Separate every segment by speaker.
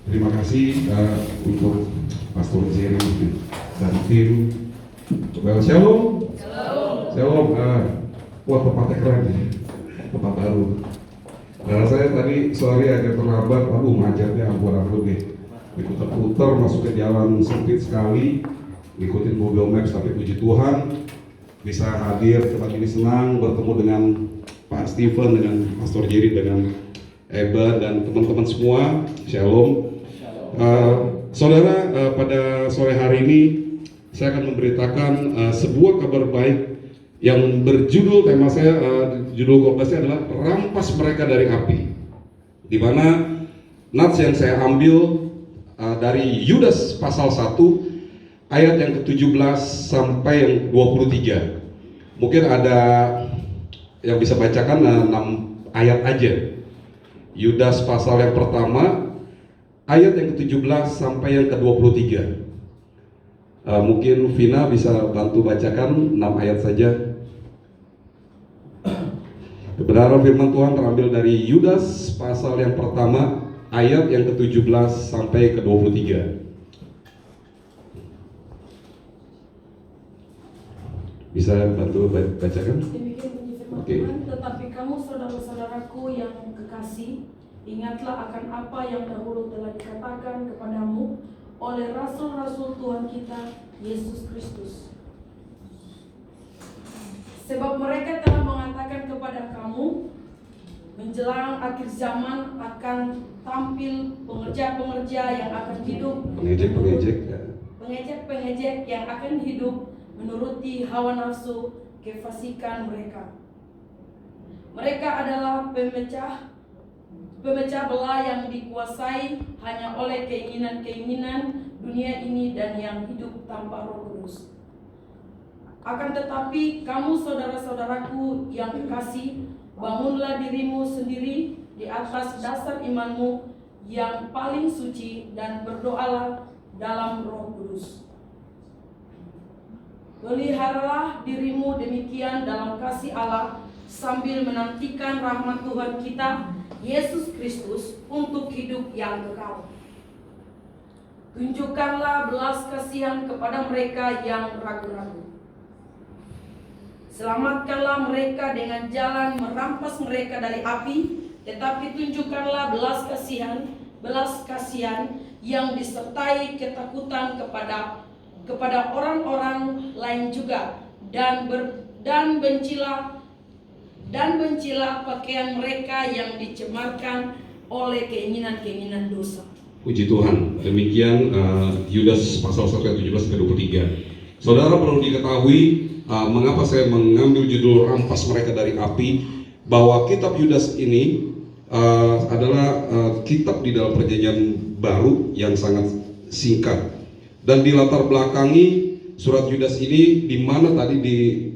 Speaker 1: Terima kasih untuk Pastor Jerry dan tim. Shalom. Shalom. Wah, tempatnya keren ya. Tempat baru. Saya tadi sore agak terlambat. Aduh, macetnya ampun nih. Diputar-putar masuk ke jalan sempit sekali. Ngikutin Google Maps, tapi puji Tuhan bisa hadir tempat ini, senang bertemu dengan Pak Steven, dengan Pastor Jerry, dengan Eba dan teman-teman semua. Shalom. Saudara, pada sore hari ini saya akan memberitakan sebuah kabar baik yang berjudul, tema saya, judul khotbahnya adalah rampas mereka dari api, di mana nats yang saya ambil dari Yudas pasal 1 ayat yang ke-17 sampai yang 23. Mungkin ada yang bisa bacakan 6 ayat aja. Yudas pasal yang pertama ayat yang ke-17 sampai yang ke-23. Mungkin Vina bisa bantu bacakan 6 ayat saja. Kebenaran firman Tuhan terambil dari Yudas pasal yang pertama ayat yang ke-17 sampai ke-23. Bisa bantu bacakan?
Speaker 2: Demikian bunyi firman Tuhan, tetapi kamu saudara-saudaraku yang kekasih, ingatlah akan apa yang dahulu telah dikatakan kepadamu oleh rasul-rasul Tuhan kita, Yesus Kristus. Sebab mereka telah mengatakan kepada kamu, menjelang akhir zaman akan tampil pengerja-pengerja yang akan hidup, pengejek-pengejek yang akan hidup menuruti hawa nafsu kefasikan mereka. Mereka adalah pemecah belah yang dikuasai hanya oleh keinginan-keinginan dunia ini dan yang hidup tanpa Roh Kudus. Akan tetapi kamu saudara-saudaraku yang kekasih, bangunlah dirimu sendiri di atas dasar imanmu yang paling suci dan berdoalah dalam Roh Kudus. Peliharalah dirimu demikian dalam kasih Allah, sambil menantikan rahmat Tuhan kita Yesus Kristus untuk hidup yang kekal. Tunjukkanlah belas kasihan kepada mereka yang ragu-ragu. Selamatkanlah mereka dengan jalan merampas mereka dari api, tetapi tunjukkanlah belas kasihan yang disertai ketakutan kepada orang-orang lain juga, dan bencilah pakaian mereka yang dicemarkan oleh keinginan-keinginan dosa.
Speaker 1: Puji Tuhan. Demikian Yudas pasal 1 ayat 17 ke 23. Saudara, perlu diketahui mengapa saya mengambil judul rampas mereka dari api, bahwa kitab Yudas ini adalah kitab di dalam perjanjian baru yang sangat singkat, dan dilatar belakangi surat Yudas ini, di mana tadi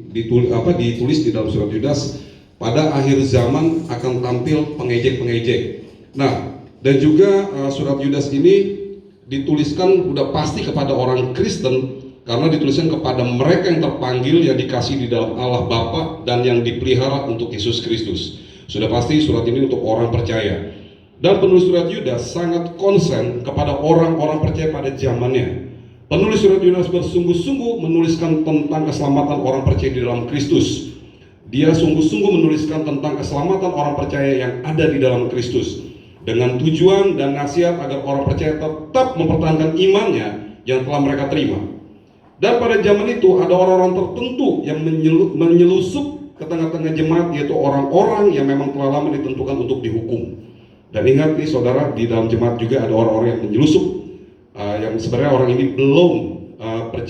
Speaker 1: ditulis di dalam surat Yudas, pada akhir zaman akan tampil pengejek-pengejek. Nah, dan juga surat Yudas ini dituliskan udah pasti kepada orang Kristen, karena dituliskan kepada mereka yang terpanggil, yang dikasih di dalam Allah Bapa, dan yang dipelihara untuk Yesus Kristus. Sudah pasti surat ini untuk orang percaya. Dan penulis surat Yudas sangat konsen kepada orang-orang percaya pada zamannya. Penulis surat Yudas bersungguh-sungguh menuliskan tentang keselamatan orang percaya di dalam Kristus. Dia sungguh-sungguh menuliskan tentang keselamatan orang percaya yang ada di dalam Kristus, dengan tujuan dan nasihat agar orang percaya tetap mempertahankan imannya yang telah mereka terima. Dan pada zaman itu ada orang-orang tertentu yang menyelusup ke tengah-tengah jemaat, yaitu orang-orang yang memang telah lama ditentukan untuk dihukum. Dan ingat nih saudara, di dalam jemaat juga ada orang-orang yang menyelusup, yang sebenarnya orang ini belum percaya